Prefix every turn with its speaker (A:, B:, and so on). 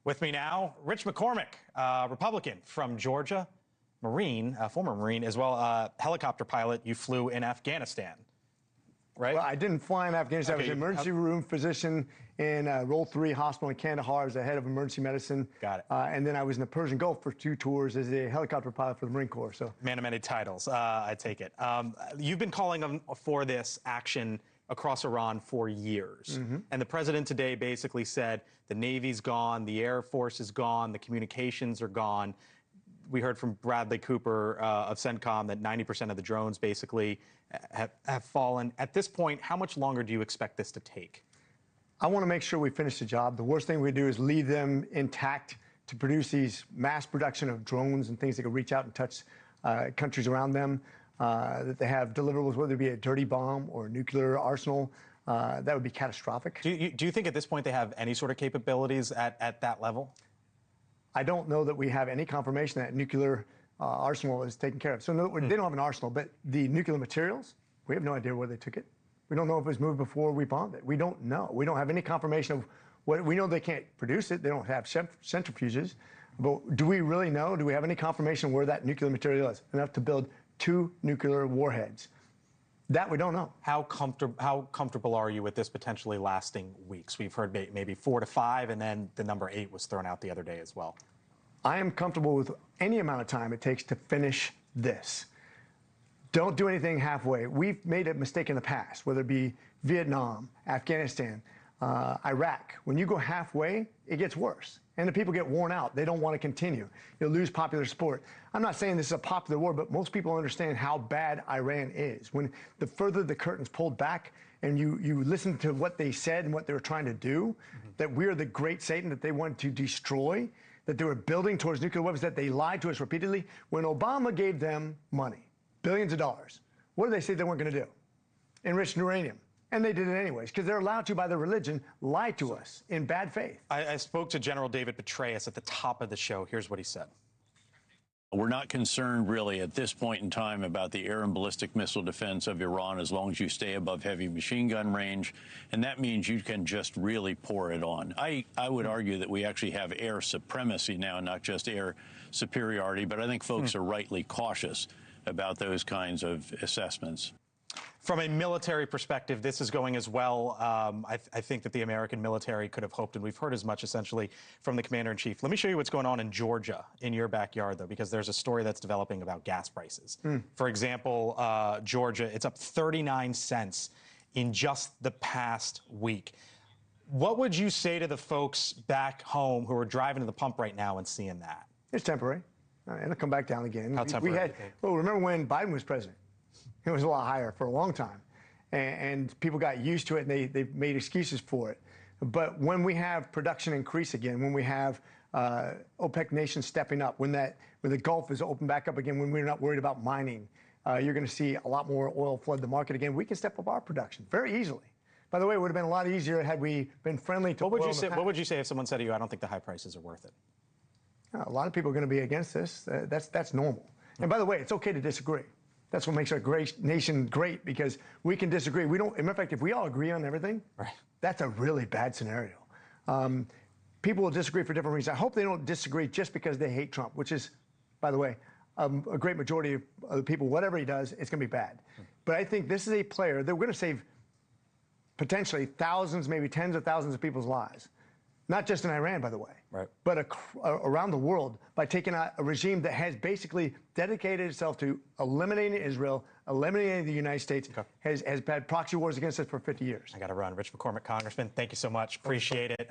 A: With me now, Rich McCormick, Republican from Georgia, Marine, former Marine, as well, helicopter pilot. You flew in Afghanistan, right?
B: Well, I didn't fly in Afghanistan.
A: Okay.
B: I was an emergency room physician in Role 3 Hospital in Kandahar as the head of emergency medicine.
A: Got it.
B: And then I was in the Persian Gulf for 2 tours as a helicopter pilot for the Marine Corps. So,
A: man of many titles, I take it. You've been calling for this action across Iran for years. And the president today basically said the Navy's gone, the Air Force is gone, the communications are gone. We heard from Bradley Cooper of CENTCOM that 90% of the drones basically have fallen. At this point, how much longer do you expect this to take?
B: I want to make sure we finish the job. The worst thing we do is leave them intact to produce these mass production of drones and things that can reach out and touch countries around them. That they have deliverables, whether it be a dirty bomb or a nuclear arsenal, that would be catastrophic.
A: Do you think at this point they have any sort of capabilities at that level?
B: I don't know that we have any confirmation that nuclear arsenal is taken care of. So no, they don't have an arsenal, but the nuclear materials, we have no idea where they took it. We don't know if it was moved before we bombed it. We don't know. We don't have any confirmation of what we know. They can't produce it. They don't have centrifuges. But do we really know? Do we have any confirmation where that nuclear material is enough to build 2 nuclear warheads? That we don't know.
A: How comfortable are you with this potentially lasting weeks? We've heard maybe 4 to 5, and then the number 8 was thrown out the other day as well.
B: I am comfortable with any amount of time it takes to finish this. Don't do anything halfway. We've made a mistake in the past, whether it be Vietnam, Afghanistan, Iraq. When you go halfway, it gets worse. And the people get worn out. They don't want to continue. You'll lose popular support. I'm not saying this is a popular war, but most people understand how bad Iran is. When the further the curtain's pulled back and you listen to what they said and what they were trying to do, that we're the great Satan that they want to destroy, that they were building towards nuclear weapons, that they lied to us repeatedly. When Obama gave them money, billions of dollars, what did they say they weren't going to do? Enrich uranium. And they did it anyways, because they're allowed to, by their religion, lie to us in bad faith.
A: I spoke to General David Petraeus at the top of the show. Here's what he said.
C: We're not concerned really at this point in time about the air and ballistic missile defense of Iran as long as you stay above heavy machine gun range. And that means you can just really pour it on. I would argue that we actually have air supremacy now, not just air superiority. But I think folks are rightly cautious about those kinds of assessments.
A: From a military perspective, this is going as well. I think that the American military could have hoped, and we've heard as much essentially from the commander-in-chief. Let me show you what's going on in Georgia, in your backyard, though, because there's a story that's developing about gas prices. For example, Georgia, it's up 39 cents in just the past week. What would you say to the folks back home who are driving to the pump right now and seeing that?
B: It's temporary, and it'll come back down again.
A: How temporary?
B: Well, remember when Biden was president? It was a lot higher for a long time, and people got used to it, and they made excuses for it. But when we have production increase again, when we have OPEC nations stepping up, when the Gulf is open back up again, when we're not worried about mining, you're going to see a lot more oil flood the market again. We can step up our production very easily. By the way, it would have been a lot easier had we been friendly to oil.
A: What would you say if someone said to you, I don't think the high prices are worth it?
B: A lot of people are going to be against this. That's normal. And by the way, it's okay to disagree. That's what makes our great nation great, because we can disagree. We don't. As a matter of fact, if we all agree on everything, that's a really bad scenario. People will disagree for different reasons. I hope they don't disagree just because they hate Trump, which is, by the way, a great majority of the people. Whatever he does, it's going to be bad. But I think this is a player that we're going to save potentially thousands, maybe tens of thousands of people's lives. Not just in Iran, by the way, but around the world, by taking out a regime that has basically dedicated itself to eliminating Israel, eliminating the United States, has had proxy wars against us for 50 years.
A: I got to run. Rich McCormick, Congressman, thank you so much. Appreciate it.